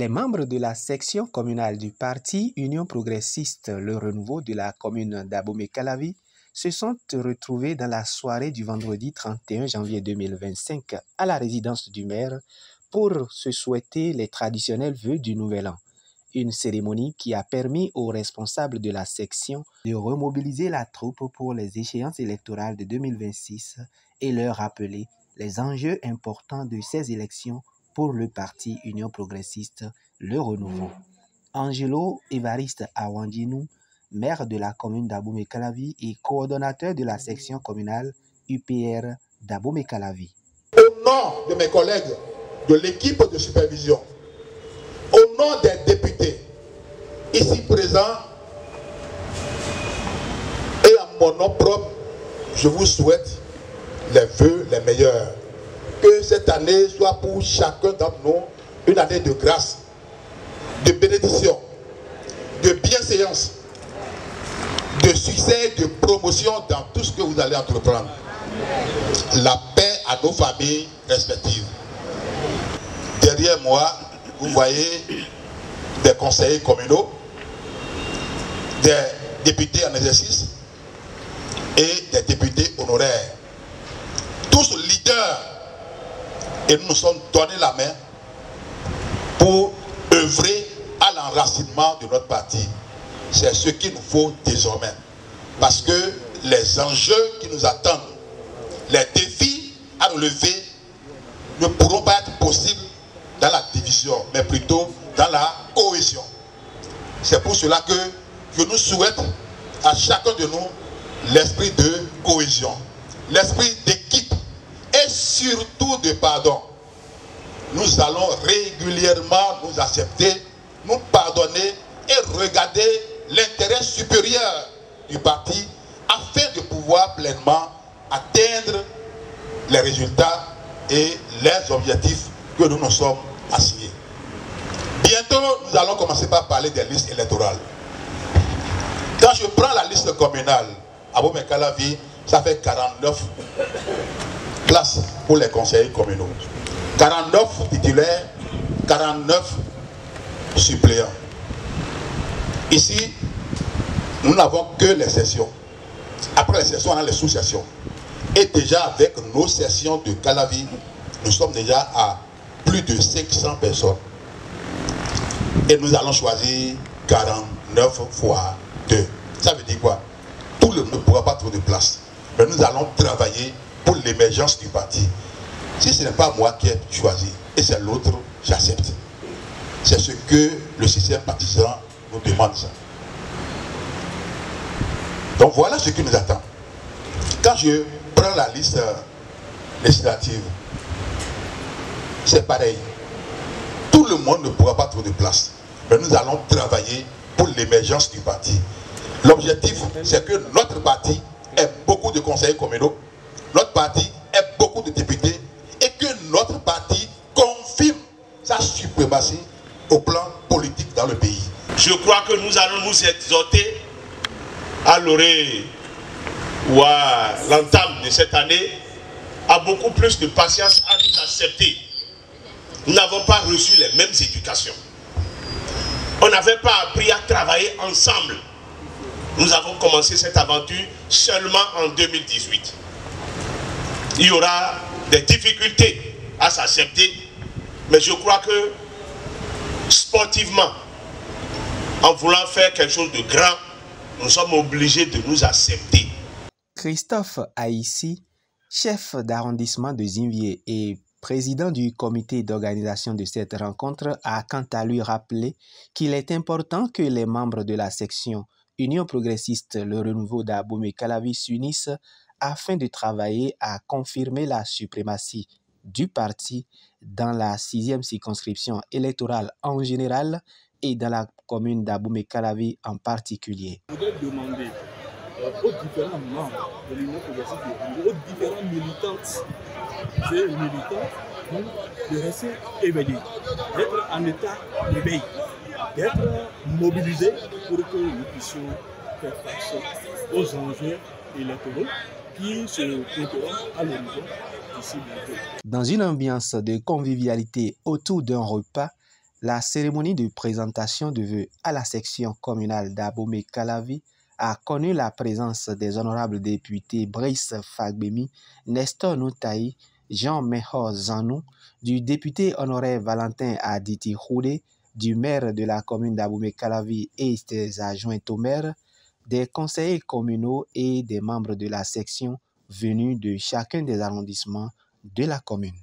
Les membres de la section communale du parti Union progressiste Le Renouveau de la commune d'Abomey-Calavi se sont retrouvés dans la soirée du vendredi 31 janvier 2025 à la résidence du maire pour se souhaiter les traditionnels vœux du Nouvel An. Une cérémonie qui a permis aux responsables de la section de remobiliser la troupe pour les échéances électorales de 2026 et leur rappeler les enjeux importants de ces élections pour le parti Union progressiste Le Renouveau. Angelo Évariste Awandjinou, maire de la commune d'Abomey-Calavi et coordonnateur de la section communale UPR d'Abomey-Calavi. Au nom de mes collègues de l'équipe de supervision, au nom des députés ici présents et à mon nom propre, je vous souhaite les vœux les meilleurs. Que cette année soit pour chacun d'entre nous une année de grâce, de bénédiction, de bienséance, de succès, de promotion dans tout ce que vous allez entreprendre. La paix à nos familles respectives. Derrière moi, vous voyez des conseillers communaux, des députés en exercice et des députés honoraires. Tous leaders. Et nous nous sommes donné la main pour œuvrer à l'enracinement de notre parti. C'est ce qu'il nous faut désormais. Parce que les enjeux qui nous attendent, les défis à relever ne pourront pas être possibles dans la division, mais plutôt dans la cohésion. C'est pour cela que je nous souhaite à chacun de nous l'esprit de cohésion, l'esprit d'équipe et surtout de pardon. Nous allons régulièrement nous accepter, nous pardonner et regarder l'intérêt supérieur du parti afin de pouvoir pleinement atteindre les résultats et les objectifs que nous nous sommes assignés. Bientôt, nous allons commencer par parler des listes électorales. Quand je prends la liste communale, à Abomey-Calavi, ça fait 49 places pour les conseillers communaux. 49 titulaires, 49 suppléants. Ici, nous n'avons que les sessions. Après les sessions, on a les sous-sessions. Et déjà avec nos sessions de Calavi, nous sommes déjà à plus de 500 personnes. Et nous allons choisir 49 fois 2. Ça veut dire quoi? Tout le monde ne pourra pas trouver de place. Mais nous allons travailler pour l'émergence du parti. Si ce n'est pas moi qui ai choisi et c'est l'autre, j'accepte. C'est ce que le système partisan nous demande. Ça. Donc voilà ce qui nous attend. Quand je prends la liste législative, c'est pareil. Tout le monde ne pourra pas trouver de place. Mais nous allons travailler pour l'émergence du parti. L'objectif, c'est que notre parti ait beaucoup de conseillers communaux, notre parti ait beaucoup de députés et que notre parti confirme sa suprématie au plan politique dans le pays. Je crois que nous allons nous exhorter à l'orée ou à l'entame de cette année à beaucoup plus de patience, à nous accepter. Nous n'avons pas reçu les mêmes éducations. On n'avait pas appris à travailler ensemble. Nous avons commencé cette aventure seulement en 2018. Il y aura des difficultés à s'accepter, mais je crois que sportivement, en voulant faire quelque chose de grand, nous sommes obligés de nous accepter. Christophe Aïssi, chef d'arrondissement de Zinvier et président du comité d'organisation de cette rencontre, a quant à lui rappelé qu'il est important que les membres de la section Union progressiste Le Renouveau d'Abomey-Calavi s'unissent afin de travailler à confirmer la suprématie du parti dans la 6e circonscription électorale en général et dans la commune d'Abomey-Calavi en particulier. Je voudrais demander aux différents membres de l'Union progressiste, aux différents militantes et militants de rester éveillés, d'être en état d'éveil, d'être mobilisés pour que nous puissions faire face aux enjeux électoraux qui se pointeront à l'horizon d'ici bientôt. Dans une ambiance de convivialité autour d'un repas, La cérémonie de présentation de vœux à la section communale d'Abomey-Calavi a connu la présence des honorables députés Brice Fagbemi, Nestor Noutaï, Jean Mehor Zanou, du député honoraire Valentin Aditi Houdé, du maire de la commune d'Abomey-Calavi et des adjoints au maire, des conseillers communaux et des membres de la section venus de chacun des arrondissements de la commune.